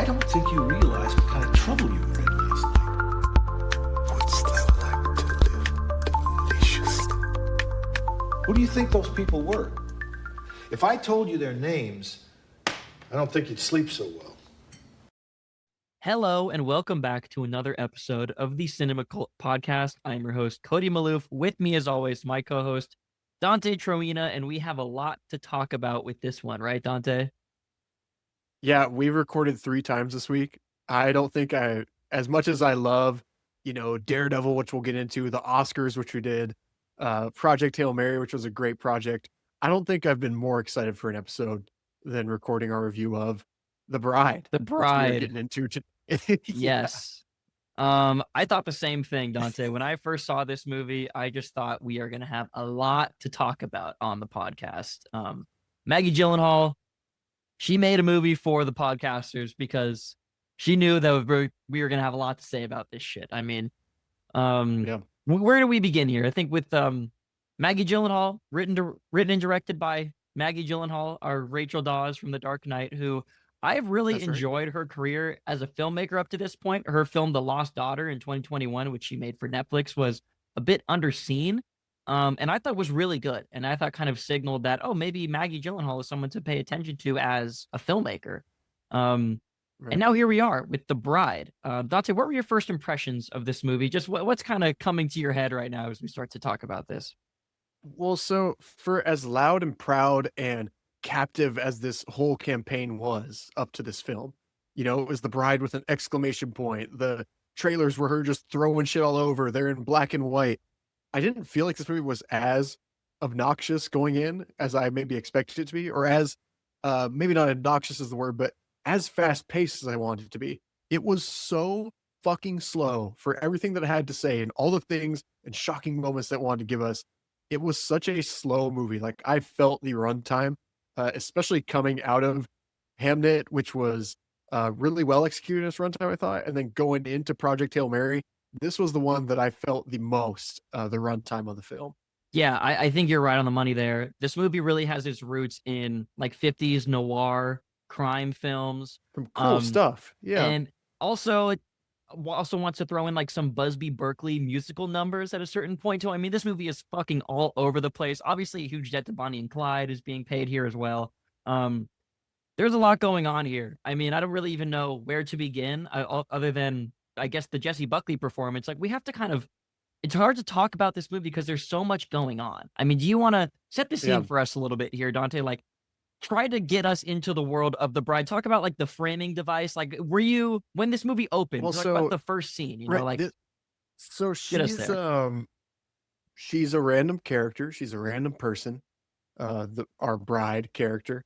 I don't think you realize what kind of trouble you were in last night. What's that like to live deliciously? Who do you think those people were? If I told you their names, I don't think you'd sleep so well. Hello and welcome back to another episode of the Cinema Cult Podcast. I'm your host, Cody Maloof. With me, as always, my co-host, Dante Troina, and we have a lot to talk about with this one, right, Dante? Yeah, we recorded 3 times this week. I don't think as much as I love, Daredevil, which we'll get into, the Oscars, which we did, Project Hail Mary, which was a great project. I don't think I've been more excited for an episode than recording our review of The Bride. The Bride. We're getting into Yes. I thought the same thing, Dante. When I first saw this movie, I just thought we are going to have a lot to talk about on the podcast. Maggie Gyllenhaal, she made a movie for the podcasters because she knew that we were going to have a lot to say about this shit. I mean, where do we begin here? I think with Maggie Gyllenhaal, written and directed by Maggie Gyllenhaal, our Rachel Dawes from The Dark Knight, who I've really enjoyed her career as a filmmaker up to this point. Her film, The Lost Daughter in 2021, which she made for Netflix, was a bit underseen. And I thought was really good. And I thought kind of signaled that, maybe Maggie Gyllenhaal is someone to pay attention to as a filmmaker. And now here we are with The Bride. Dante, what were your first impressions of this movie? Just what's kind of coming to your head right now as we start to talk about this? Well, so for as loud and proud and captive as this whole campaign was up to this film, it was The Bride with an exclamation point. The trailers were her just throwing shit all over. They're in black and white. I didn't feel like this movie was as obnoxious going in as I maybe expected it to be, or as maybe not obnoxious is the word, but as fast paced as I wanted it to be. It was so fucking slow for everything that I had to say and all the things and shocking moments that it wanted to give us. It was such a slow movie. Like, I felt the runtime, especially coming out of Hamnet, which was really well executed as runtime, I thought, and then going into Project Hail Mary. This was the one that I felt the most, the runtime of the film. Yeah, I think you're right on the money there. This movie really has its roots in like 50s noir crime films. Some cool stuff. Yeah. And also wants to throw in like some Busby Berkeley musical numbers at a certain point too. I mean, this movie is fucking all over the place. Obviously, a huge debt to Bonnie and Clyde is being paid here as well. There's a lot going on here. I mean, I don't really even know where to begin other than, I guess, the Jessie Buckley performance. Like, we have to it's hard to talk about this movie because there's so much going on. I mean, do you want to set the scene for us a little bit here, Dante? Like, try to get us into the world of The Bride. Talk about like the framing device. Like, when this movie opened, talk about the first scene, so she's a random character. She's a random person, our bride character,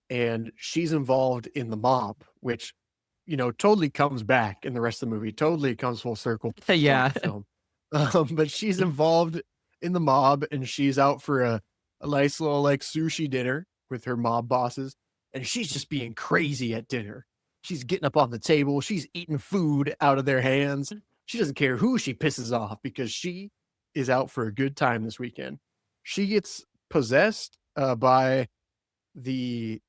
and she's involved in the mob, which, totally comes back in the rest of the movie. Totally comes full circle. Yeah. Film. But she's involved in the mob, and she's out for a nice little like sushi dinner with her mob bosses, and she's just being crazy at dinner. She's getting up on the table. She's eating food out of their hands. She doesn't care who she pisses off because she is out for a good time this weekend. She gets possessed by the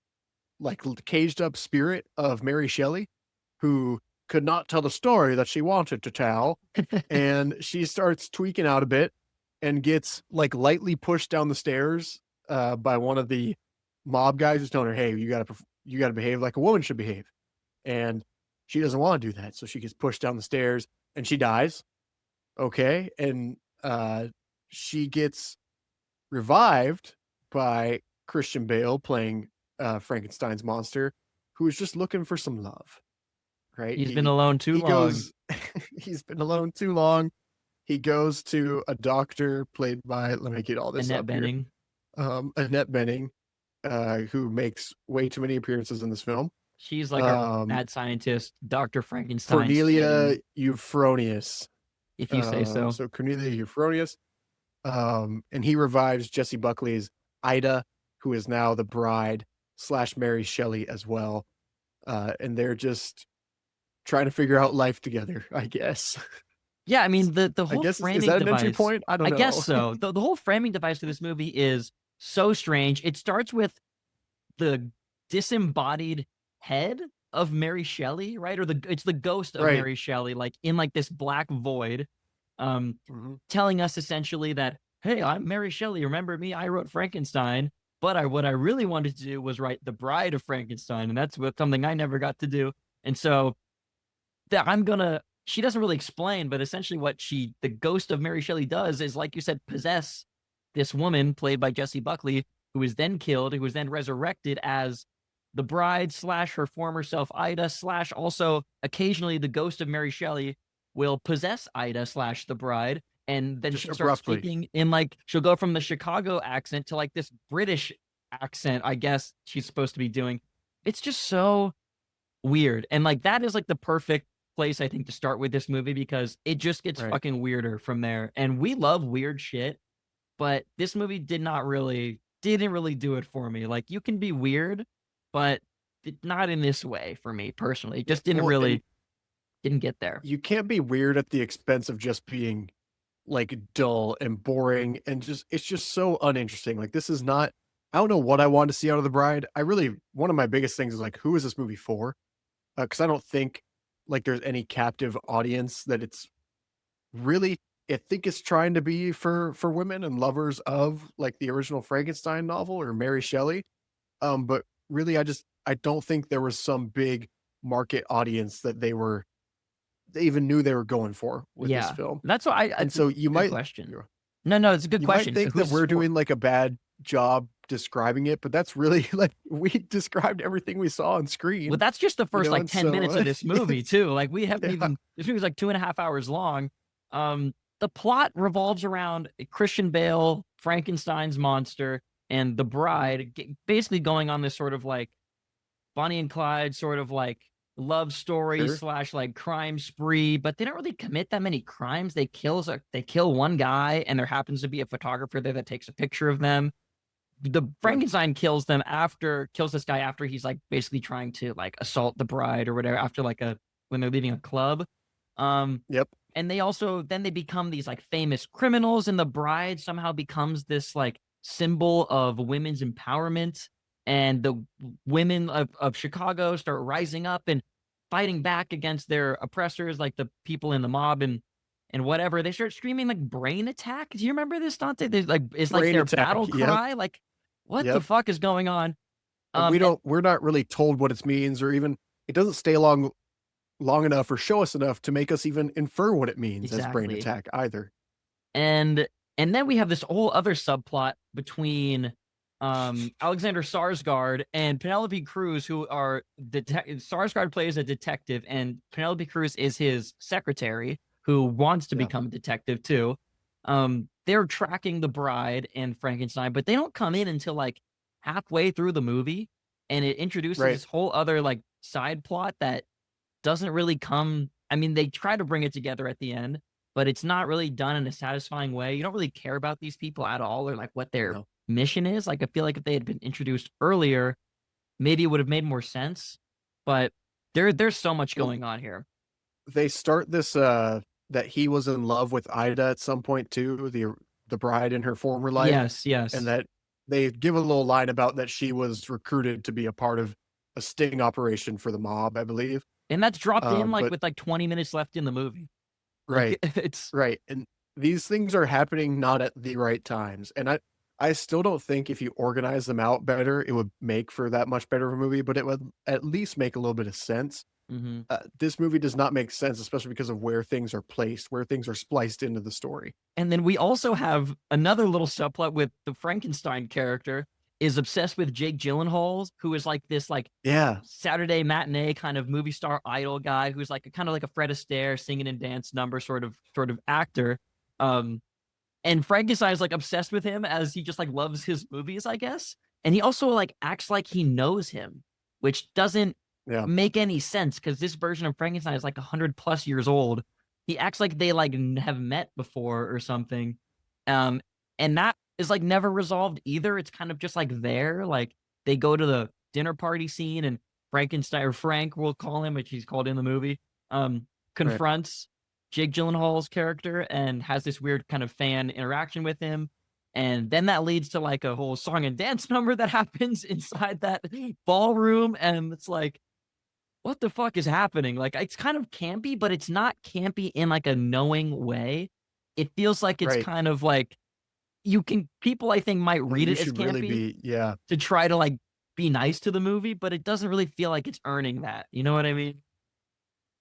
caged up spirit of Mary Shelley, who could not tell the story that she wanted to tell. And she starts tweaking out a bit and gets lightly pushed down the stairs by one of the mob guys who's telling her, hey, you gotta behave like a woman should behave. And she doesn't want to do that. So she gets pushed down the stairs and she dies. Okay. And she gets revived by Christian Bale playing Frankenstein's monster, who is just looking for some love. Right. He's been alone too long. He's been alone too long. He goes to a doctor played by, let me get all this Annette Bening. Annette Bening, who makes way too many appearances in this film. She's like a mad scientist, Dr. Frankenstein. Cornelia Euphronius. If you say so. So Cornelia Euphronius. And he revives Jessie Buckley's Ida, who is now the bride / Mary Shelley as well. And they're just trying to figure out life together, I guess. Yeah, I mean, the whole framing is that device. An entry point? I don't know. I guess so. The whole framing device to this movie is so strange. It starts with the disembodied head of Mary Shelley, right? Or it's the ghost of Right. Mary Shelley, like in like this black void, Mhm. telling us essentially that, hey, I'm Mary Shelley. Remember me? I wrote Frankenstein. But what I really wanted to do was write The Bride of Frankenstein, and that's something I never got to do. And so that she doesn't really explain, but essentially what the ghost of Mary Shelley does is, like you said, possess this woman played by Jessie Buckley, who was then killed, who was then resurrected as the bride / her former self, Ida / also occasionally the ghost of Mary Shelley will possess Ida / the bride. And then Just she'll start abruptly. speaking in like, she'll go from the Chicago accent to like this British accent, I guess she's supposed to be doing. It's just so weird. And like, that is like the perfect place, I think, to start with this movie, because it just gets Right. fucking weirder from there. And we love weird shit, but this movie didn't really do it for me. Like, you can be weird, but not in this way for me personally. It just Well, and didn't get there. you can't be weird at the expense of just being like dull and boring and it's just so uninteresting. Like, this is not, I don't know what I want to see out of The Bride. One of my biggest things is like, who is this movie for? Because I don't think like there's any captive audience that it's really, I think it's trying to be for women and lovers of like the original Frankenstein novel or Mary Shelley. But really, I don't think there was some big market audience that they even knew they were going for with this film. That's what And so you good might question. No, it's a good you question. might think that we're doing like a bad job describing it, but that's really like we described everything we saw on screen. Well, that's just the first like and 10 minutes of this movie too. Like, we haven't Yeah. even, this movie's like 2.5 hours long. The plot revolves around Christian Bale, Frankenstein's monster, and the bride basically going on this sort of like Bonnie and Clyde sort of like love story Sure. / like crime spree, but they don't really commit that many crimes. They kill one guy, and there happens to be a photographer there that takes a picture of them. The Frankenstein kills this guy after he's like basically trying to like assault the bride or whatever, after like when they're leaving a club. Yep. And they become these like famous criminals, and the bride somehow becomes this like symbol of women's empowerment. And the women of Chicago start rising up and fighting back against their oppressors, like the people in the mob and whatever. They start screaming like brain attack. Do you remember this, Dante? It's like Brain their attack, battle yep. cry. Like, what the Yep. fuck is going on? And we're not really told what it means, or even it doesn't stay long enough or show us enough to make us even infer what it means as brain Exactly. attack either. And then we have this whole other subplot between Alexander Skarsgård and Penelope Cruz, who are Skarsgård plays a detective, and Penelope Cruz is his secretary, who wants to become a detective too. They're tracking the bride and Frankenstein, but they don't come in until like halfway through the movie, and it introduces this whole other like side plot that doesn't really come. I mean, they try to bring it together at the end, but it's not really done in a satisfying way. You don't really care about these people at all, or like what their mission is. Like, I feel like if they had been introduced earlier, maybe it would have made more sense. But there's so much going on here. They start this that he was in love with Ida at some point too, the bride in her former life. Yes. And that they give a little line about that she was recruited to be a part of a sting operation for the mob, I believe. And that's dropped in like but- with like 20 minutes left in the movie. Right. Like, it's Right. And these things are happening not at the right times. And I still don't think if you organize them out better, it would make for that much better of a movie, but it would at least make a little bit of sense. This movie does not make sense, especially because of where things are placed, where things are spliced into the story. And then we also have another little subplot with the Frankenstein character is obsessed with Jake Gyllenhaal, who is like this like Saturday matinee kind of movie star idol guy who's like kind of like a Fred Astaire singing and dance number sort of actor. And Frankenstein is like obsessed with him as he just like loves his movies, I guess. And he also like acts like he knows him, which doesn't make any sense because this version of Frankenstein is like 100+ years old. He acts like they like have met before or something. And that is like never resolved either. It's kind of just like there, like they go to the dinner party scene and Frankenstein, or Frank we'll call him, which he's called in the movie, confronts Jake Gyllenhaal's character and has this weird kind of fan interaction with him. And then that leads to like a whole song and dance number that happens inside that ballroom. And it's like, what the fuck is happening? Like, it's kind of campy, but it's not campy in like a knowing way. It feels like it's Right. kind of like people I think might Like, read you it as should really campy be to try to like be nice to the movie, but it doesn't really feel like it's earning that. You know what I mean?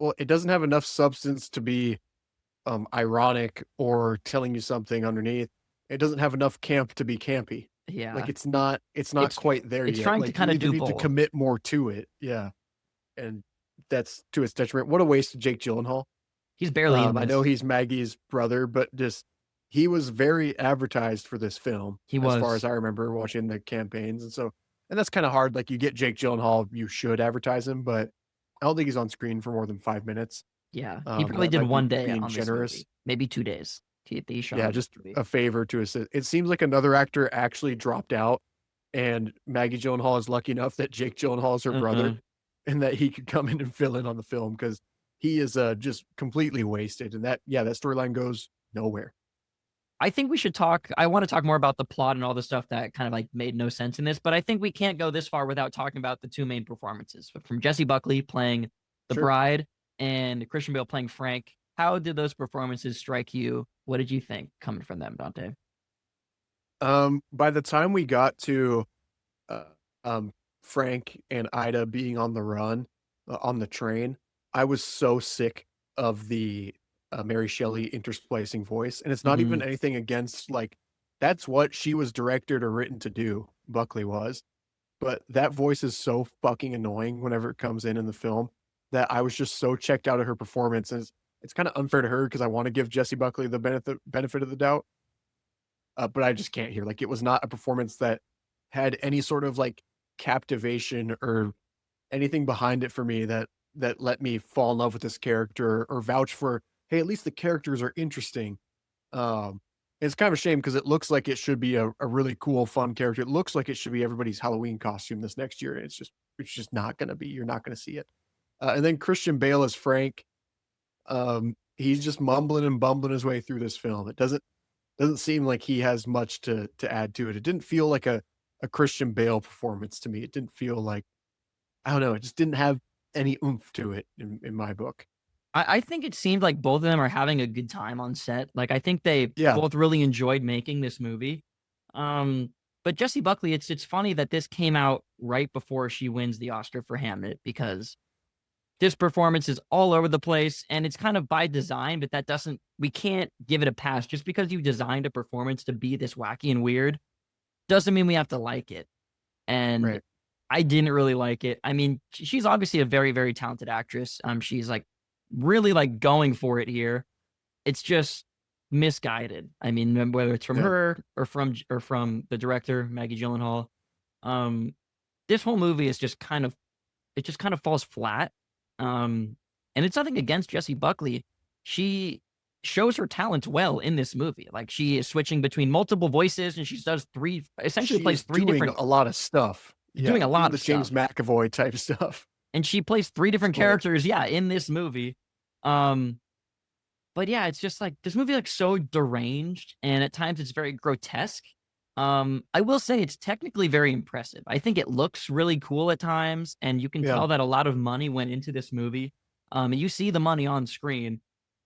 well, it doesn't have enough substance to be ironic or telling you something underneath. It doesn't have enough camp to be campy. Yeah. Like it's not It's quite there it's yet. trying to Like you kind of either do need to both. commit more to it. Yeah. And that's to its detriment. What a waste of Jake Gyllenhaal. He's barely in I know this. he's Maggie's brother, but just he was very advertised for this film, He as far was. as I remember watching the campaigns. And that's kind of hard. Like you get Jake Gyllenhaal, you should advertise him, but I don't think he's on screen for more than 5 minutes. Yeah. He probably That did might be one day being on this generous. movie. Maybe 2 days. He shot Yeah, on this just movie. a favor to us. It seems like another actor actually dropped out, and Maggie Gyllenhaal is lucky enough that Jake Gyllenhaal is her brother, and that he could come in and fill in on the film because he is just completely wasted. And that storyline goes nowhere. I think we should talk. I want to talk more about the plot and all the stuff that kind of like made no sense in this, but I think we can't go this far without talking about the two main performances from Jessie Buckley playing the Sure. bride and Christian Bale playing Frank. How did those performances strike you? What did you think coming from them, Dante? By the time we got to uh, Frank and Ida being on the run on the train, I was so sick of the Mary Shelley intersplicing voice, and it's not even Mhm. anything against like that's what she was directed or written to do. Buckley was, but that voice is so fucking annoying whenever it comes in the film that I was just so checked out of her performance. And it's kind of unfair to her because I want to give Jessie Buckley the benefit of the doubt, but I just can't hear. Like it was not a performance that had any sort of like captivation or anything behind it for me that let me fall in love with this character or vouch for, hey, at least the characters are interesting. Um, it's kind of a shame because it looks like it should be a really cool, fun character. It looks like it should be everybody's Halloween costume this next year. And it's just not going to be. You're not going to see it. And then Christian Bale as Frank. He's just mumbling and bumbling his way through this film. It doesn't seem like he has much to add to it. It didn't feel like a Christian Bale performance to me. It didn't feel like, I don't know. It just didn't have any oomph to it in my book. I think it seemed like both of them are having a good time on set. Like I think they Yeah. both really enjoyed making this movie. But Jessie Buckley, it's funny that this came out right before she wins the Oscar for Hamlet because this performance is all over the place and it's kind of by design, but we can't give it a pass. Just because you designed a performance to be this wacky and weird doesn't mean we have to like it. And Right. I didn't really like it. I mean, she's obviously a very, very talented actress. She's like really like going for it here. It's just misguided. I mean, whether it's from Yeah. her or from the director, Maggie Gyllenhaal. This whole movie is just kind of falls flat. And it's nothing against Jessie Buckley. She shows her talents well in this movie. Like she is switching between multiple voices and she does essentially She plays is three doing different a lot of stuff. doing a even lot the of James stuff. McAvoy type stuff. And she plays three different Spoiler. characters, yeah, in this movie. But yeah, it's just like this movie like so deranged and at times it's very grotesque. I will say it's technically very impressive. I think it looks really cool at times, and you can Yeah. tell that a lot of money went into this movie. And you see the money on screen.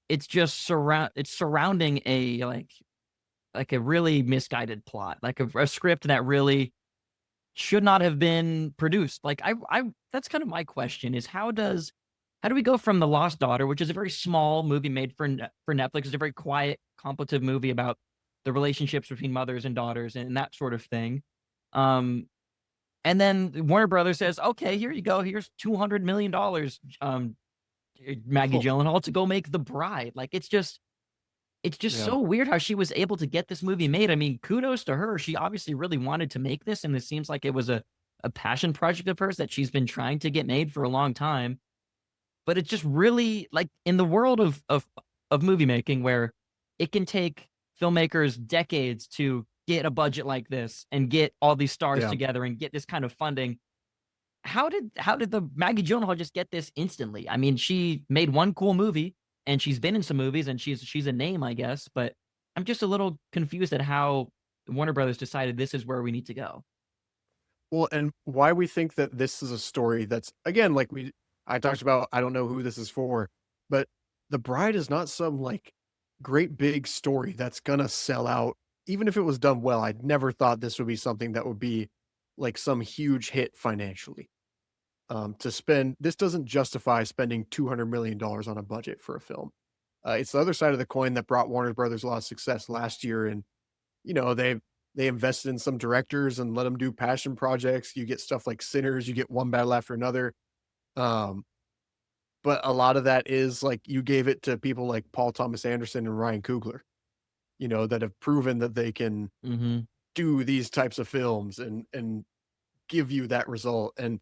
It's just surrounding a like a really misguided plot, like a script that really should not have been produced. Like I that's kind of my question is how do we go from The Lost Daughter, which is a very small movie made for Netflix, it's a very quiet, contemplative movie about the relationships between mothers and daughters and that sort of thing. And then Warner Brothers says, "Okay, here you go. Here's $200 million, Maggie Oh. Gyllenhaal, to go make The Bride." Like it's just Yeah. so weird how she was able to get this movie made. I mean, kudos to her. She obviously really wanted to make this, and it seems like it was a passion project of hers that she's been trying to get made for a long time. But it's just really like in the world of movie making where it can take filmmakers decades to get a budget like this and get all these stars Yeah. together and get this kind of funding. How did the Maggie Gyllenhaal just get this instantly? I mean, she made one cool movie and she's been in some movies and she's a name, I guess, but I'm just a little confused at how Warner Brothers decided this is where we need to go. Well, and why we think that this is a story that's again like I talked about, I don't know who this is for, but The Bride is not some like great big story that's gonna sell out. Even if it was done well, I'd never thought this would be something that would be like some huge hit financially. To spend this doesn't justify spending $200 million on a budget for a film. It's the other side of the coin that brought Warner Brothers a lot of success last year, and they invested in some directors and let them do passion projects. You get stuff like Sinners, you get one battle after another. Um, but a lot of that is like you gave it to people like Paul Thomas Anderson and Ryan Coogler, that have proven that they can Mm-hmm. do these types of films and give you that result. And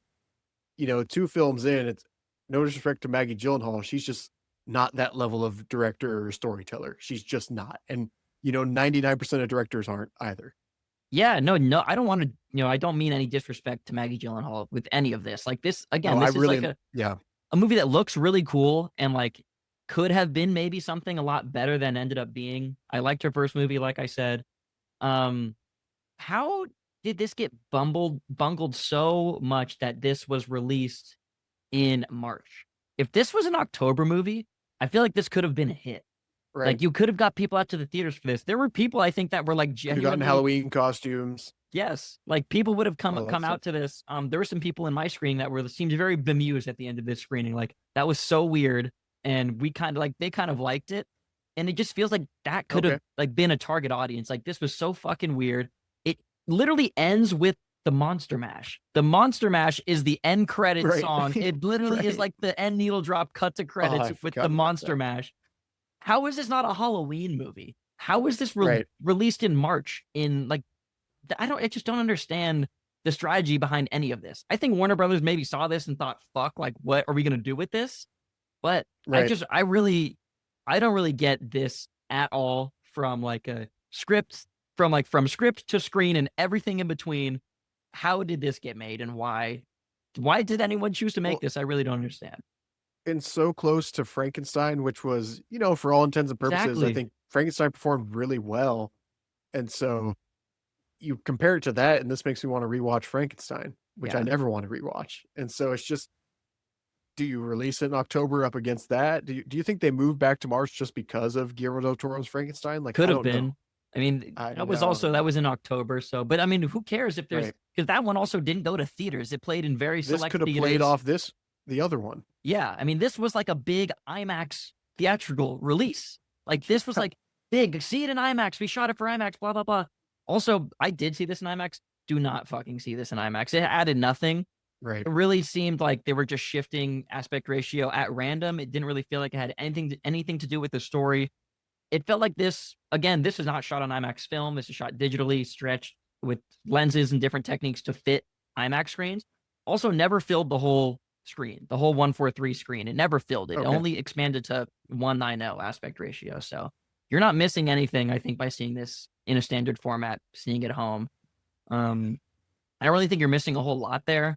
2 films in, it's no disrespect to Maggie Gyllenhaal, she's just not that level of director or storyteller. She's just not. And 99% of directors aren't either. Yeah, no, I don't want to, I don't mean any disrespect to Maggie Gyllenhaal with any of this. Like this, again, No, I this is really, like yeah, a movie that looks really cool and like could have been maybe something a lot better than ended up being. I liked her first movie, like I said. Um, how did this get bungled so much that this was released in March? If this was an October movie, I feel like this could have been a hit. right. Like you could have got people out to the theaters for this. There were people I think that were like Could have gotten genuinely Halloween costumes. yes, like people would have All that come stuff. out to this. There were some people in my screening that were seemed very bemused at the end of this screening. Like that was so weird, and we kind of like they kind of liked it, and it just feels like that could have Okay. like been a target audience. Like this was so fucking weird. It literally ends with the Monster Mash. The Monster Mash is the end credit Right. song. It literally is Right. like the end needle drop cut to credits I with forgot the about Monster that. Mash. How is this not a Halloween movie? How is this Right. released in March in like I just don't understand the strategy behind any of this. I think Warner Brothers maybe saw this and thought, fuck, like, what are we going to do with this? But Right. I don't really get this at all from like a script, from script to screen and everything in between. How did this get made and why? Why did anyone choose to make Well, this? I really don't understand. and so close to Frankenstein, which was, for all intents and purposes, I Exactly. think Frankenstein performed really well. And so you compare it to that, and this makes me want to rewatch Frankenstein, which I Yeah. never want to rewatch. And so it's just, do you release it in October up against that? Do you think they moved back to March just because of Guillermo del Toro's Frankenstein? Like, Could I have don't know. been. I mean, I that was know. that was in October. So, but I mean, who cares if there's Right. because that one also didn't go to theaters. It played in very This select could have theaters. played off the other one. Yeah, I mean, this was like a big IMAX theatrical release. Like this was like big. See it in IMAX. We shot it for IMAX. Blah blah blah. Also, I did see this in IMAX. Do not fucking see this in IMAX. It added nothing. Right. It really seemed like they were just shifting aspect ratio at random. It didn't really feel like it had anything to do with the story. It felt like this again. This is not shot on IMAX film. This is shot digitally, stretched with lenses and different techniques to fit IMAX screens. Also, never filled the whole screen, the whole 1:43 screen. It never filled it. It Okay. only expanded to 1:90 aspect ratio. So you're not missing anything, I think, by seeing this in a standard format, seeing it at home. I don't really think you're missing a whole lot there.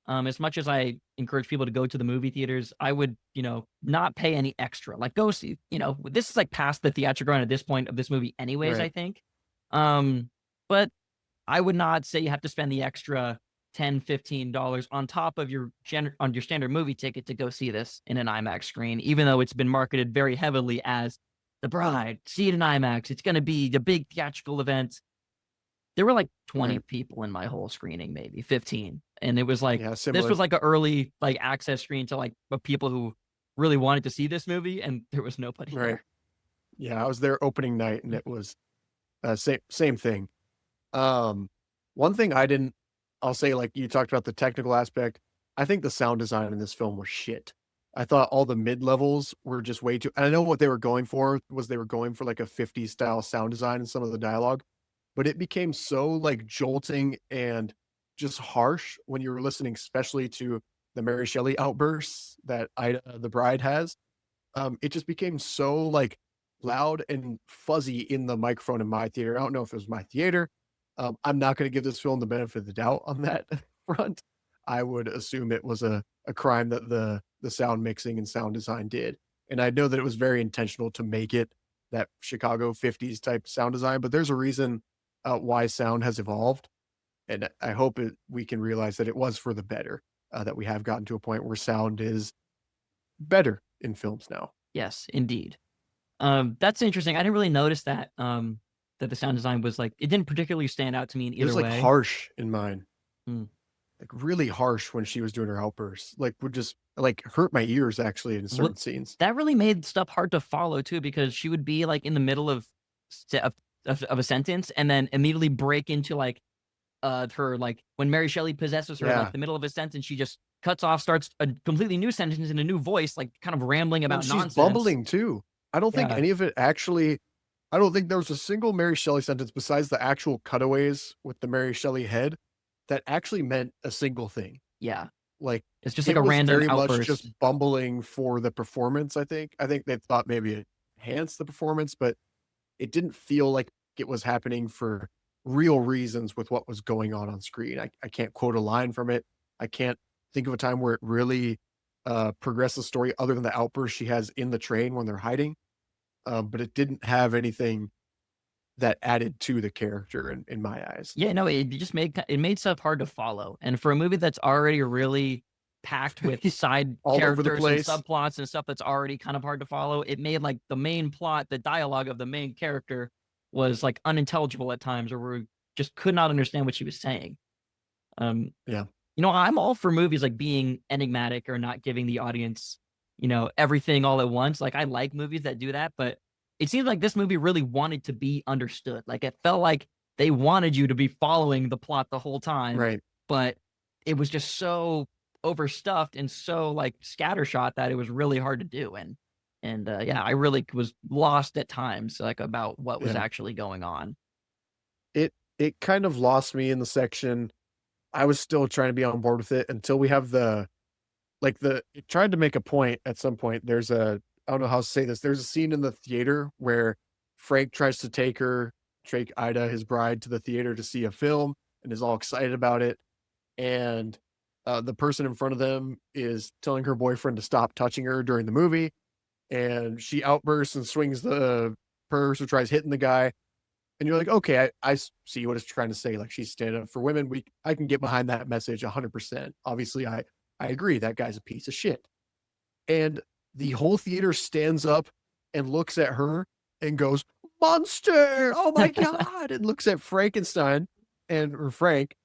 As much as I encourage people to go to the movie theaters, I would, not pay any extra. Like go see, this is like past the theatrical run at this point of this movie anyways, I Right. think. But I would not say you have to spend the extra $10-15 on top of your on your standard movie ticket to go see this in an IMAX screen, even though it's been marketed very heavily as The Bride, see it in IMAX. It's going to be the big theatrical event. There were like 20 Right. people in my whole screening, maybe 15. And it was like, Yeah, this similar. was like an early like access screen to like people who really wanted to see this movie. And there was nobody Right. there. Yeah, I was there opening night, and it was same thing. One thing I'll say, like you talked about the technical aspect. I think the sound design in this film was shit. I thought all the mid levels were just way too. And I know what they were going for was they were going for like a 50s style sound design in some of the dialogue, but it became so like jolting and just harsh when you were listening, especially to the Mary Shelley outbursts that Ida the Bride has. It just became so like loud and fuzzy in the microphone in my theater. I don't know if it was my theater. I'm not going to give this film the benefit of the doubt on that front. I would assume it was a crime that the sound mixing and sound design did. And I know that it was very intentional to make it that Chicago 50s type sound design, but there's a reason why sound has evolved. And I hope we can realize that it was for the better. that we have gotten to a point where sound is better in films now. Yes, indeed. That's interesting. I didn't really notice that that the sound design was like, it didn't particularly stand out to me in It was either like way. harsh in mine. Mm. Like really harsh when she was doing her outbursts. Like would just like hurt my ears actually in certain scenes. That really made stuff hard to follow too, because she would be like in the middle of of a sentence and then immediately break into like her, like when Mary Shelley possesses her, Yeah. like the middle of a sentence, she just cuts off, starts a completely new sentence in a new voice, like kind of rambling Well, about she's nonsense. bumbling too. I don't think Yeah. any of it actually. I don't think there was a single Mary Shelley sentence besides the actual cutaways with the Mary Shelley head that actually meant a single thing. Yeah. Like It's just it like a was random very much outburst. just bumbling for the performance. I think they thought maybe it enhanced the performance, but it didn't feel like it was happening for real reasons with what was going on screen. I can't quote a line from it. I can't think of a time where it really progressed the story other than the outburst she has in the train when they're hiding. But it didn't have anything that added to the character in my eyes. Yeah, no, it just made stuff hard to follow. And for a movie that's already really packed with side All over the characters and place. subplots and stuff that's already kind of hard to follow, it made like the main plot, the dialogue of the main character was like unintelligible at times, or we just could not understand what she was saying. Yeah. You know, I'm all for movies like being enigmatic or not giving the audience, you know, everything all at once. Like I like movies that do that, but it seems like this movie really wanted to be understood. Like it felt like they wanted you to be following the plot the whole time, Right. but it was just so overstuffed and so like scattershot that it was really hard to do. And yeah, I really was lost at times, like about what was Yeah. actually going on. It kind of lost me in the section. I was still trying to be on board with it until we have it tried to make a point at some point. There's I don't know how to say this. There's a scene in the theater where Frank tries to take Ida, his bride, to the theater to see a film and is all excited about it. And the person in front of them is telling her boyfriend to stop touching her during the movie. And she outbursts and swings the purse or tries hitting the guy. And you're like, okay, I see what it's trying to say. Like she's standing up for women. I can get behind that message 100%. Obviously, I agree that guy's a piece of shit. And the whole theater stands up and looks at her and goes, monster! Oh my God! And looks at Frankenstein or Frank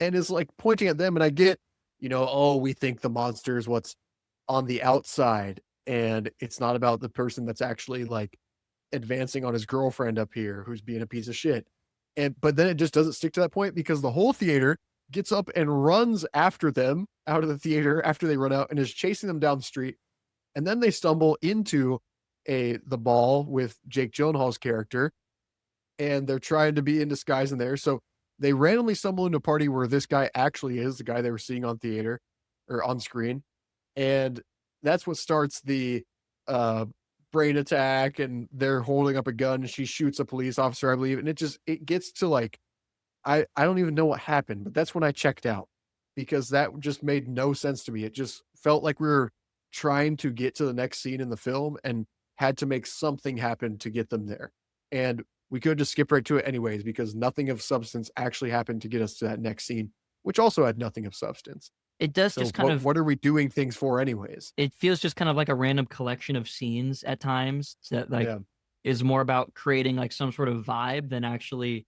and is like pointing at them. And I get, we think the monster is what's on the outside. And it's not about the person that's actually like advancing on his girlfriend up here who's being a piece of shit. But then it just doesn't stick to that point because the whole theater gets up and runs after them out of the theater after they run out and is chasing them down the street. And then they stumble into the ball with Jake Gyllenhaal's character and they're trying to be in disguise in there. So they randomly stumble into a party where this guy actually is the guy they were seeing on theater or on screen. And that's what starts the brain attack, and they're holding up a gun and she shoots a police officer, I believe. And it gets to like, I don't even know what happened, but that's when I checked out because that just made no sense to me. It just felt like we were trying to get to the next scene in the film and had to make something happen to get them there. And we could just skip right to it anyways, because nothing of substance actually happened to get us to that next scene, which also had nothing of substance. It does So just kind of, what are we doing things for anyways? it feels just kind of like a random collection of scenes at times that like Yeah. is more about creating like some sort of vibe than actually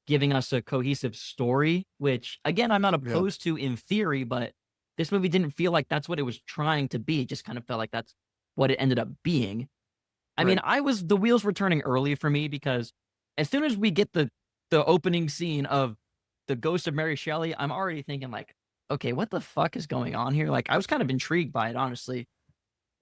giving us a cohesive story, which again, I'm not opposed to in theory, but this movie didn't feel like that's what it was trying to be. It just kind of felt like that's what it ended up being. I mean, the wheels were turning early for me because as soon as we get the opening scene of the ghost of Mary Shelley, I'm already thinking like, okay, what the fuck is going on here? Like, I was kind of intrigued by it, honestly.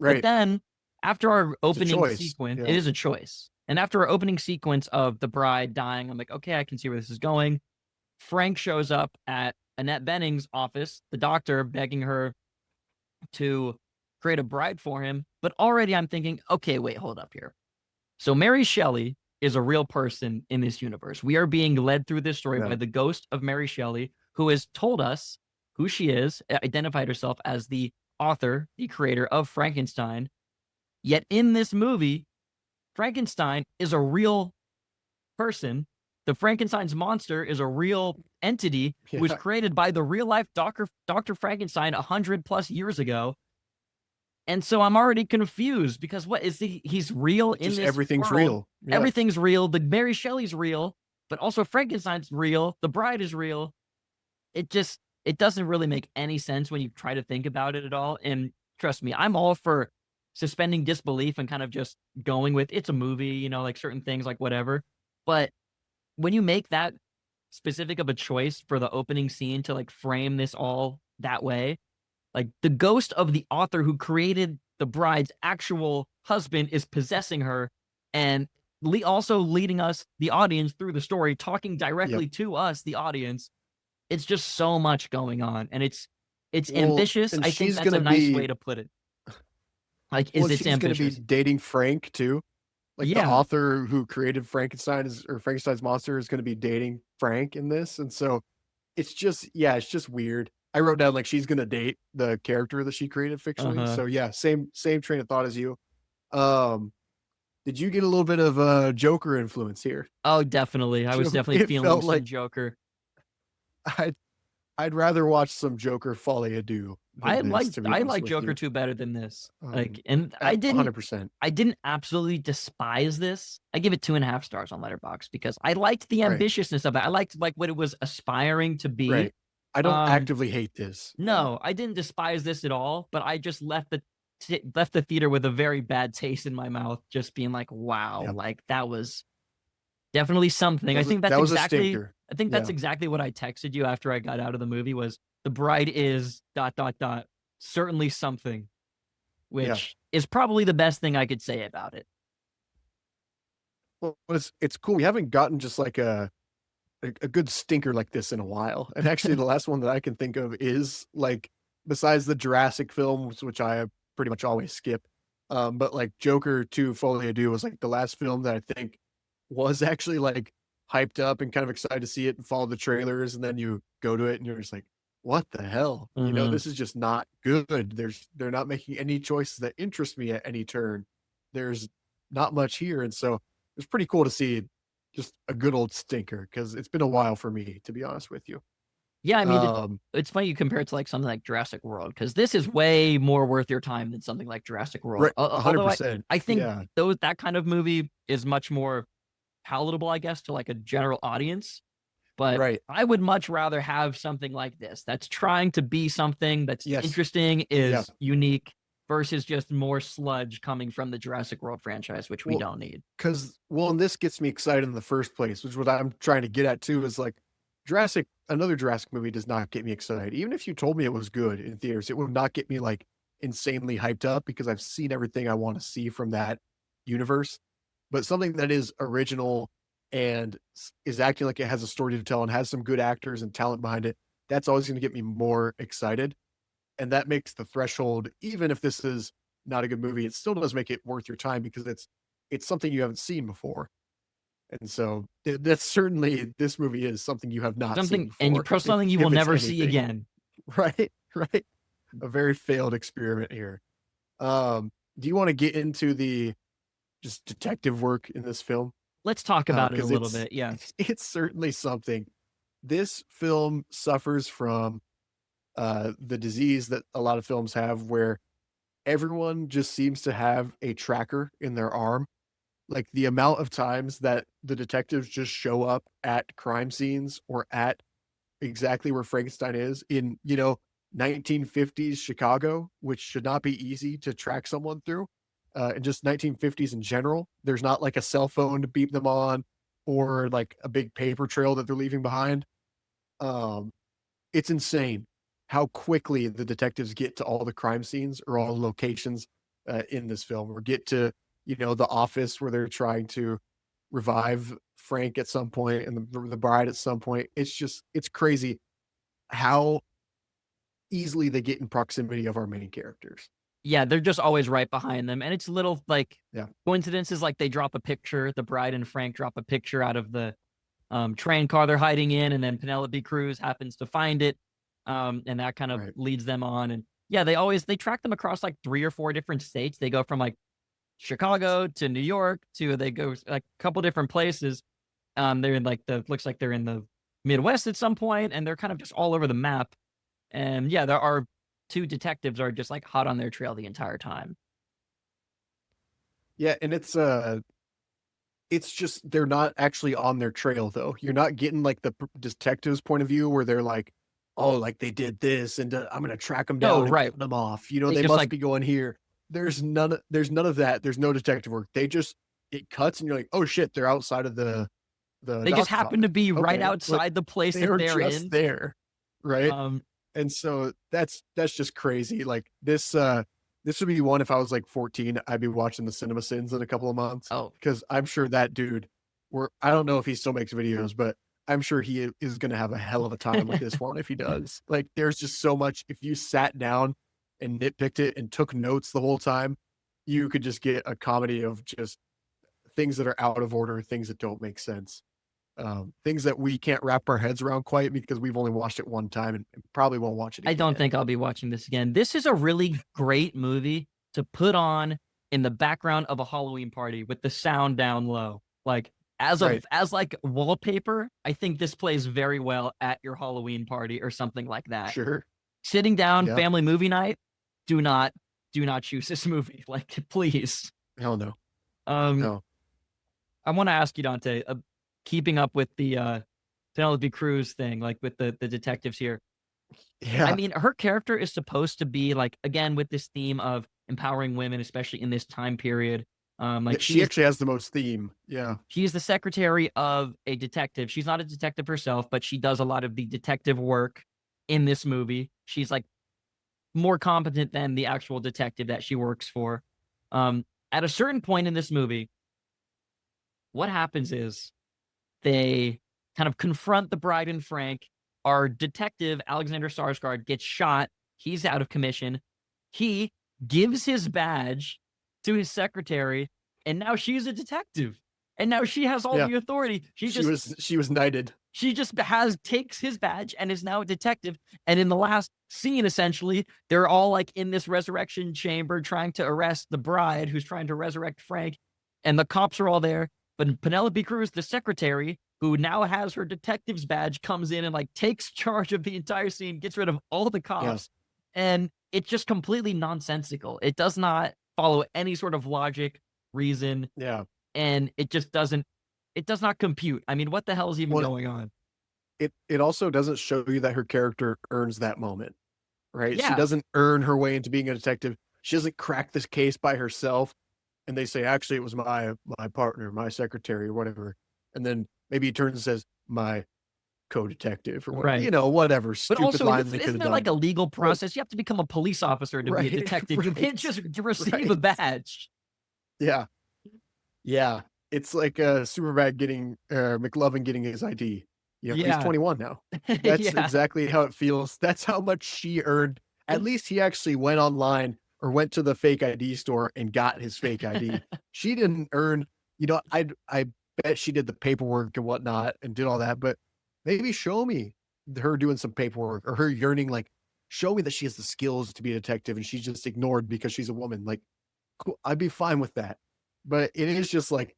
But then after our opening sequence, it is a choice. And after our opening sequence of the bride dying, I'm like, okay, I can see where this is going. Frank shows up at Annette Bening's office, the doctor begging her to create a bride for him. But already I'm thinking, okay, wait, hold up here. So Mary Shelley is a real person in this universe. We are being led through this story by the ghost of Mary Shelley, who has told us who she is, identified herself as the author, the creator of Frankenstein. Yet in this movie, Frankenstein is a real person the Frankenstein's monster is a real entity, was Yeah. created by the real life Dr. Frankenstein 100+ years ago. And so I'm already confused because what is he's real in Just this everything's world. real. Yeah. Everything's real. The Mary Shelley's real, but also Frankenstein's real. The bride is real. It doesn't really make any sense when you try to think about it at all. And trust me, I'm all for suspending disbelief and kind of just going with it's a movie, you know, like certain things, like whatever. But when you make that specific of a choice for the opening scene to like frame this all that way, like the ghost of the author who created the bride's actual husband is possessing her and also leading us, the audience, through the story, talking directly to us, the audience. It's just so much going on, and it's ambitious. and I think she's that's a gonna nice be- way to put it. Like, Well, it's she's going to be ambitious. dating Frank too. Like the Yeah. author who created Frankenstein's monster is going to be dating Frank in this, and so it's just weird. I wrote down like she's going to date the character that she created fictionally. Uh-huh. So yeah, same train of thought as you. Did you get a little bit of Joker influence here? Oh, definitely. I was definitely It feeling felt some like- Joker. I'd rather watch some Joker Folie à Deux. I like Joker 2 better than this. Like, and I didn't 100%. I didn't absolutely despise this. I give it 2.5 stars on Letterboxd because I liked the Right. ambitiousness of it. I liked like what it was aspiring to be. Right. I don't Um, actively hate this. No, I didn't despise this at all, but I just left the theater with a very bad taste in my mouth, just being like, wow, Yep. like that was definitely something. I That think that's was a exactly stinker. I think that's Yeah. exactly what I texted you after I got out of the movie was the bride is ... certainly something, which is probably the best thing I could say about it. Well, it's cool. We haven't gotten just like a good stinker like this in a while. And actually, the last one that I can think of is like, besides the Jurassic films, which I pretty much always skip, but like Joker 2 Folie à Deux was like the last film that I think was actually like hyped up and kind of excited to see it and follow the trailers. And then you go to it and you're just like, what the hell? You know, Mhm. this is just not good. They're not making any choices that interest me at any turn. There's not much here. And so it's pretty cool to see just a good old stinker because it's been a while for me, to be honest with you. Yeah, I mean, Um, it's funny you compare it to like something like Jurassic World because this is way more worth your time than something like Jurassic World. right, Although 100%. I think Yeah. that kind of movie is much more palatable, I guess, to like a general audience. But Right. I would much rather have something like this that's trying to be something that's Yes. interesting, is Yeah. unique, versus just more sludge coming from the Jurassic World franchise, which we Well, don't need. And this gets me excited in the first place, which is what I'm trying to get at too, is like another Jurassic movie does not get me excited. Even if you told me it was good in theaters, it would not get me like insanely hyped up because I've seen everything I want to see from that universe. But something that is original and is acting like it has a story to tell and has some good actors and talent behind it, that's always going to get me more excited. And that makes the threshold, even if this is not a good movie, it still does make it worth your time because it's something you haven't seen before. And so that's certainly, this movie is something you have not Something, seen and before. something you if will it's never see anything. again. Right. A very failed experiment here. Do you want to get into the just detective work in this film? Let's talk about it a 'Cause little it's- bit. Yeah. It's certainly something. This film suffers from the disease that a lot of films have where everyone just seems to have a tracker in their arm. Like the amount of times that the detectives just show up at crime scenes or at exactly where Frankenstein is in, 1950s Chicago, which should not be easy to track someone through. And just 1950s in general, there's not like a cell phone to beep them on or like a big paper trail that they're leaving behind. It's insane how quickly the detectives get to all the crime scenes or all the locations in this film, or get to, the office where they're trying to revive Frank at some point and the bride at some point. It's crazy how easily they get in proximity of our main characters. Yeah, they're just always right behind them. And it's little like Yeah. coincidences, like they drop a picture, the bride and Frank drop a picture out of the train car they're hiding in, and then Penelope Cruz happens to find it. And that kind of Right. leads them on. And yeah, they track them across like 3 or 4 different states. They go from like Chicago to New York they go like a couple different places. They're in like looks like they're in the Midwest at some point, and they're kind of just all over the map. And yeah, there are two detectives are just like hot on their trail the entire time. Yeah, and it's just they're not actually on their trail though. You're not getting like the detective's point of view where they're like, oh, like they did this, and I'm gonna track them No, down and right. cut them off. You know, They they just must like be going here. There's none of that. There's no detective work. It cuts, and you're like, oh shit, they're outside of the they just doctor's happen to office. be right Okay, but outside the place they that are they're just in. there, right? Um, And so that's just crazy. Like this would be one if I was like 14, I'd be watching the Cinema Sins in a couple of months oh, because I'm sure that dude, I don't know if he still makes videos, but I'm sure he is going to have a hell of a time with this one if he does. Like there's just so much. If you sat down and nitpicked it and took notes the whole time, you could just get a comedy of just things that are out of order, things that don't make sense. Things that we can't wrap our heads around quite because we've only watched it one time and probably won't watch it again. I don't think I'll be watching this again. This is a really great movie to put on in the background of a Halloween party with the sound down low. Like as like wallpaper, I think this plays very well at your Halloween party or something like that. Sure. Sitting down, Yep. family movie night, do not choose this movie. Like, please. Hell no. No. I want to ask you, Dante, keeping up with the Penelope Cruz thing, like with the detectives here. Yeah. I mean, her character is supposed to be like, again, with this theme of empowering women, especially in this time period. Like she actually has the most theme. Yeah. She's the secretary of a detective. She's not a detective herself, but she does a lot of the detective work in this movie. She's like more competent than the actual detective that she works for. At a certain point in this movie, what happens is they kind of confront the bride and Frank. Our detective, Alexander Skarsgård, gets shot. He's out of commission. He gives his badge to his secretary, and now she's a detective. And now she has all the authority. She was knighted. She just takes his badge and is now a detective. And in the last scene, essentially, they're all like in this resurrection chamber trying to arrest the bride who's trying to resurrect Frank. And the cops are all there. But Penelope Cruz, the secretary, who now has her detective's badge, comes in and like takes charge of the entire scene, gets rid of all the cops. And it's just completely nonsensical. It does not follow any sort of logic, reason. Yeah. And it just does not compute. I mean, what the hell is even going on? It also doesn't show you that her character earns that moment, right? Yeah. She doesn't earn her way into being a detective. She doesn't crack this case by herself. And they say, actually, it was my partner, my secretary, or whatever. And then maybe he turns and says, my co-detective, or whatever. Right. You know, whatever. But Stupid also, line they could isn't have there done. like a legal process? You have to become a police officer to be a detective. You can't just receive a badge. Yeah. Yeah. It's like Superbad getting McLovin getting his ID. You know, he's 21 now. That's exactly how it feels. That's how much she earned. At least he actually went online or went to the fake ID store and got his fake ID. She didn't earn, you know, I bet she did the paperwork and whatnot and did all that, but maybe show me her doing some paperwork or her yearning, like, show me that she has the skills to be a detective and she's just ignored because she's a woman. Like, cool, I'd be fine with that. But it is just like,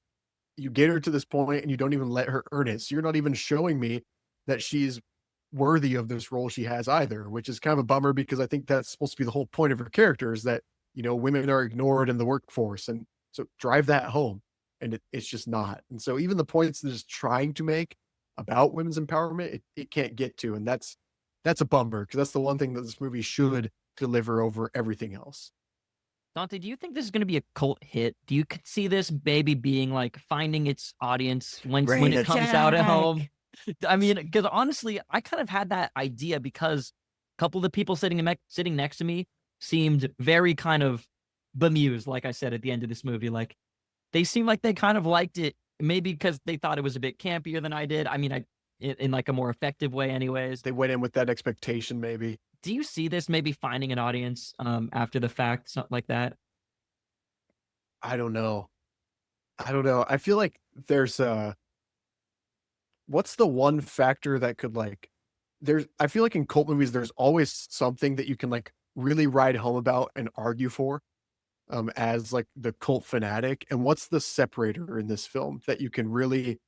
you get her to this point and you don't even let her earn it. So you're not even showing me that she's worthy of this role she has either, which is kind of a bummer because I think that's supposed to be the whole point of her character is that, you know, women are ignored in the workforce. And so drive that home. And it's just not. And so even the points that it's trying to make about women's empowerment, it can't get to. And that's a bummer because that's the one thing that this movie should deliver over everything else. Dante, do you think this is going to be a cult hit? Do you see this baby being like finding its audience when it comes out at home? I mean, because honestly, I kind of had that idea because a couple of the people sitting next to me seemed very kind of bemused, like I said at the end of this movie. Like they seemed like they kind of liked it, maybe because they thought it was a bit campier than I did. I mean, in like a more effective way, anyways. They went in with that expectation, maybe. Do you see this maybe finding an audience after the fact, something like that? I don't know. I feel like there's what's the one factor that could like I feel like in cult movies there's always something that you can like really ride home about and argue for as like the cult fanatic. And what's the separator in this film that you can really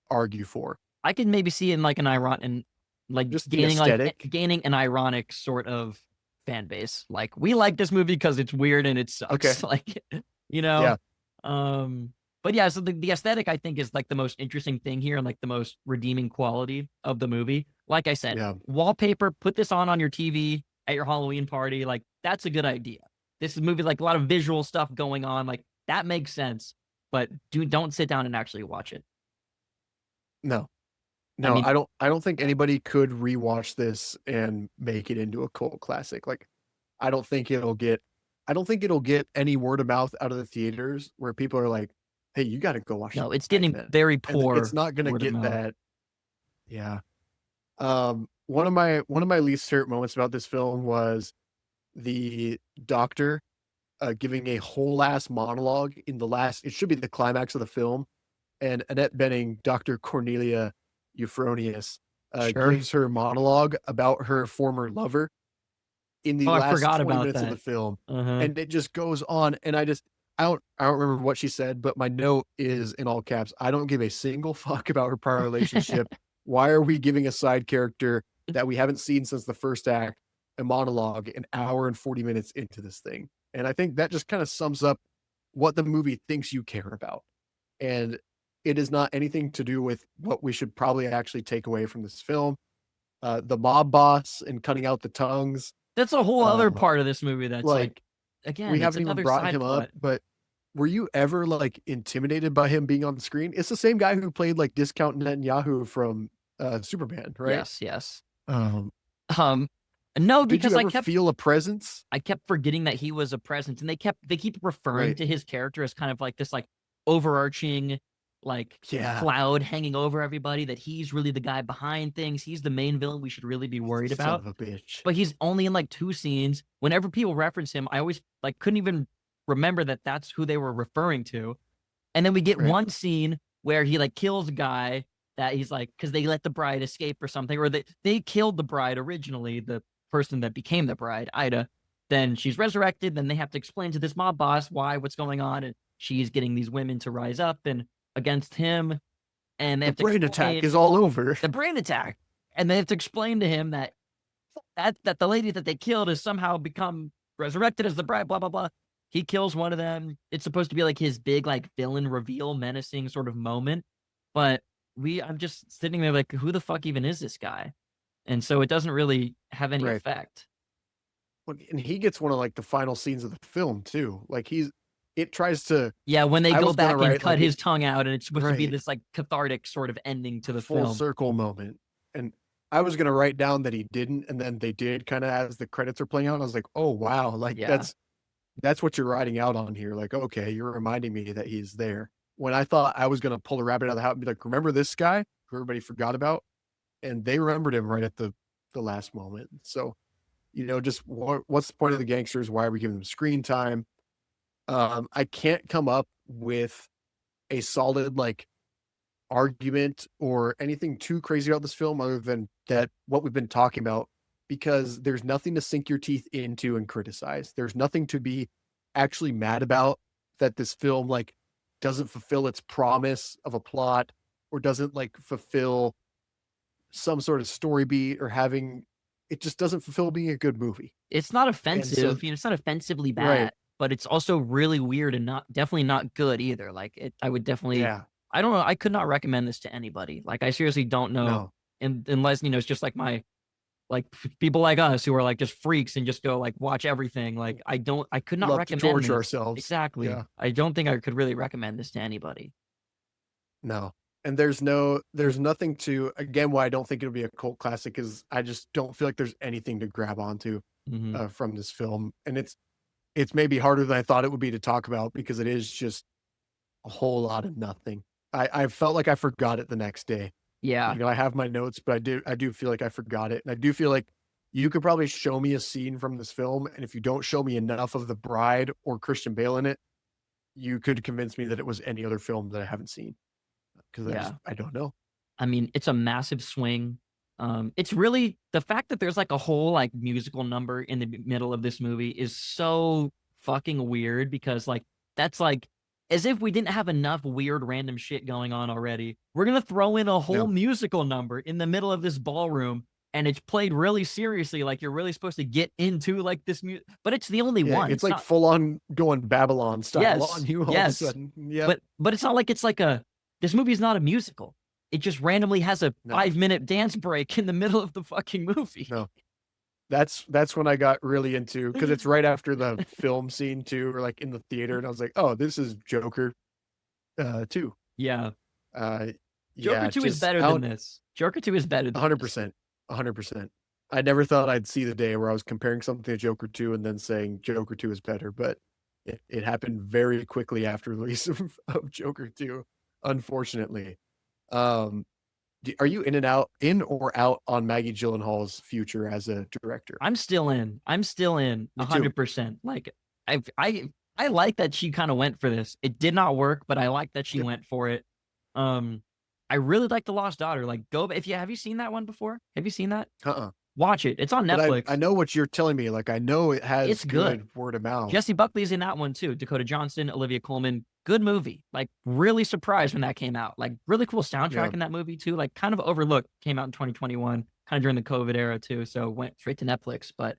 argue for. I can maybe see in like an ironic and like Just the aesthetic. gaining an ironic sort of fan base. Like we like this movie because it's weird and it sucks. Okay. Like, you know. Yeah. But yeah, so the aesthetic I think is like the most interesting thing here and like the most redeeming quality of the movie. Like I said, Yeah. wallpaper, put this on your TV at your Halloween party. Like that's a good idea. This is a movie like a lot of visual stuff going on. Like that makes sense. But don't sit down and actually watch it. No. I No, mean, I don't think anybody could rewatch this and make it into a cult classic. Like, I don't think it'll get any word of mouth out of the theaters where people are like, "Hey, you got to go watch." no, it's Back getting Then." very And poor. it's not going to word of get mouth. that. Yeah. One of my least favorite moments about this film was the doctor giving a whole ass monologue in the last. It should be the climax of the film, and Annette Bening, Dr. Cornelia Euphronius, Sure. gives her monologue about her former lover in the Oh, I last forgot 20 about minutes of that. the film, Uh-huh. and it just goes on. And I don't remember what she said, but my note is in all caps. I don't give a single fuck about her prior relationship. Why are we giving a side character that we haven't seen since the first act a monologue an hour and 40 minutes into this thing? And I think that just kind of sums up what the movie thinks you care about. And it is not anything to do with what we should probably actually take away from this film. The mob boss and cutting out the tongues. That's a whole other Um, part of this movie that's like again, we it's haven't even another brought side him plot. up, but were you ever like intimidated by him being on the screen? It's the same guy who played like Discount Netanyahu from Superman, right? Yes. Um, No, did because you ever feel a presence? I kept forgetting that he was a presence, and they keep referring Right. to his character as kind of like this like overarching like Yeah. cloud hanging over everybody, that he's really the guy behind things. He's the main villain we should really be worried Son about. of a bitch. But he's only in like 2 scenes. Whenever people reference him, I always like couldn't even remember that that's who they were referring to. And then we get Right. one scene where he like kills a guy that he's like, because they let the bride escape or something, or they killed the bride originally, the person that became the bride, Ida. Then she's resurrected. Then they have to explain to this mob boss what's going on, and she's getting these women to rise up and against him. And they The have to brain explain attack is all over. the brain attack, and they have to explain to him that the lady that they killed has somehow become resurrected as the bride. Blah blah blah. He kills one of them. It's supposed to be like his big like villain reveal, menacing sort of moment, but I'm just sitting there like, who the fuck even is this guy? And so it doesn't really have any Right. effect. And he gets one of like the final scenes of the film too. Like it tries to Yeah, when they I go was gonna back and write, cut like, his tongue out, and it's supposed to be Right. this like cathartic sort of ending to the full film. circle moment. And I was gonna write down that he didn't, and then they did kind of as the credits are playing out. And I was like, oh wow, like Yeah. that's what you're writing out on here. Like, okay, you're reminding me that he's there. When I thought I was gonna pull a rabbit out of the hat and be like, remember this guy who everybody forgot about? And they remembered him right at the last moment. So, just what's the point of the gangsters? Why are we giving them screen time? I can't come up with a solid like argument or anything too crazy about this film other than that what we've been talking about, because there's nothing to sink your teeth into and criticize. There's nothing to be actually mad about that this film like doesn't fulfill its promise of a plot or doesn't like fulfill some sort of story beat or it just doesn't fulfill being a good movie. It's not And so offensive, it's not offensively bad, Right. but it's also really weird and definitely not good either. Like I would definitely, Yeah. I don't know, I could not recommend this to anybody. Like I seriously don't know, No. unless it's just like people like us who are like just freaks and just go like watch everything. Like I could not Love to recommend torture this. ourselves. Exactly. Yeah. I don't think I could really recommend this to anybody. No. And there's nothing to, again, why I don't think it'll be a cult classic is I just don't feel like there's anything to grab onto Mhm. from this film. And it's maybe harder than I thought it would be to talk about because it is just a whole lot of nothing. I felt like I forgot it the next day. Yeah. I have my notes, but I do feel like I forgot it. And I do feel like you could probably show me a scene from this film. And if you don't show me enough of the bride or Christian Bale in it, you could convince me that it was any other film that I haven't seen. Because Yeah. I don't know. I mean, it's a massive swing. It's really the fact that there's like a whole like musical number in the middle of this movie is so fucking weird because like that's like as if we didn't have enough weird random shit going on already. We're gonna throw in a whole musical number in the middle of this ballroom, and it's played really seriously, like you're really supposed to get into like this music, but it's the only one. It's like not, full on going Babylon style on you all of a sudden. Yeah. But it's not like it's like this movie is not a musical. It just randomly has a 5-minute dance break in the middle of the fucking movie. No. That's when I got really into, because it's right after the film scene too, or like in the theater, and I was like, oh, this is Joker 2. Yeah. Joker 2 is better than this. Joker 2 is better than 100%. 100%. I never thought I'd see the day where I was comparing something to Joker 2 and then saying Joker 2 is better, but it happened very quickly after the release of Joker 2, unfortunately. Are you in or out on Maggie Gyllenhaal's future as a director? I'm still in 100%. Like I like that she kind of went for this. It did not work, but I like that she went for it. I really like The Lost Daughter. Like, have you seen that one before? Have you seen that? Watch it. It's on Netflix. I know what you're telling me. Like, I know it has it's good word of mouth. Jessie Buckley's in that one too. Dakota Johnson, Olivia Colman. Good movie. Like, really surprised when that came out. Like, really cool soundtrack in that movie too. Like, kind of overlooked. Came out in 2021, kind of during the COVID era too. So went straight to Netflix. But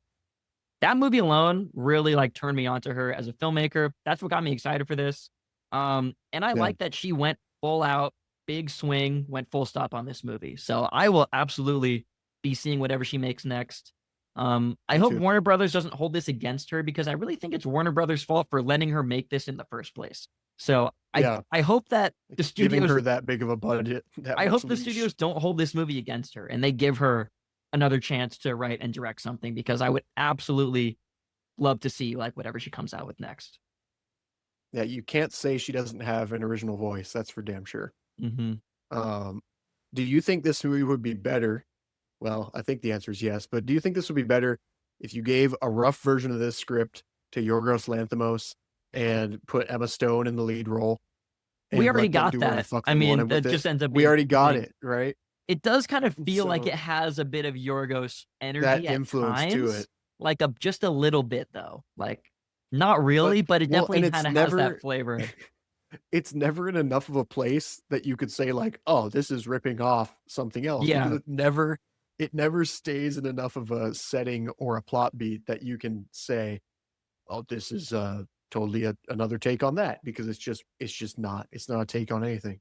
that movie alone really like turned me onto her as a filmmaker. That's what got me excited for this. And I like that she went full out, big swing, went full stop on this movie. So I will absolutely be seeing whatever she makes next. I hope Warner Brothers doesn't hold this against her, because I really think it's Warner Brothers' fault for letting her make this in the first place. So I hope that the studios giving her that big of a budget. I hope the studios don't hold this movie against her and they give her another chance to write and direct something, because I would absolutely love to see like whatever she comes out with next. Yeah, you can't say she doesn't have an original voice. That's for damn sure. Do you think this movie would be better? Well, I think the answer is yes, but do you think this would be better if you gave a rough version of this script to Yorgos Lanthimos and put Emma Stone in the lead role? We already got that. I mean, that just ends up being, we already got it, right? It does kind of feel like it has a bit of Yorgos energy, that influence to it. Like just a little bit though. Like not really, but it definitely kind of has that flavor. It's never in enough of a place that you could say like, oh, this is ripping off something else. Yeah. It never stays in enough of a setting or a plot beat that you can say, oh, this is totally another take on that, because it's not a take on anything.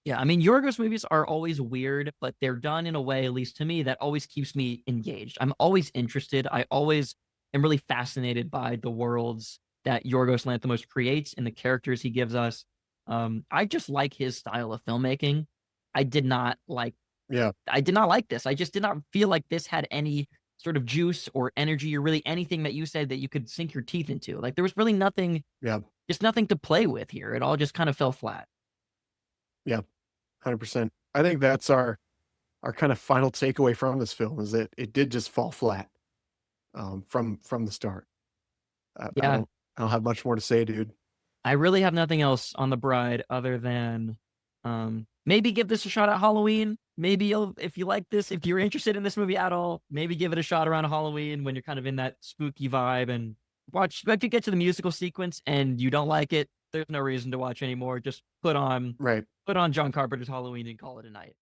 Yeah, I mean, Yorgos movies are always weird, but they're done in a way, at least to me, that always keeps me engaged. I'm always interested. I always am really fascinated by the worlds that Yorgos Lanthimos creates and the characters he gives us. I just like his style of filmmaking. I did not like this. I just did not feel like this had any sort of juice or energy or really anything that you said that you could sink your teeth into. Like there was really nothing, just nothing to play with here. It all just kind of fell flat. Yeah, 100%. I think that's our kind of final takeaway from this film, is that it did just fall flat from the start. I don't have much more to say, dude. I really have nothing else on The Bride other than maybe give this a shot at Halloween. Maybe if you like this, if you're interested in this movie at all, maybe give it a shot around Halloween when you're kind of in that spooky vibe, and watch. If you get to the musical sequence and you don't like it, there's no reason to watch anymore. Just put on John Carpenter's Halloween and call it a night.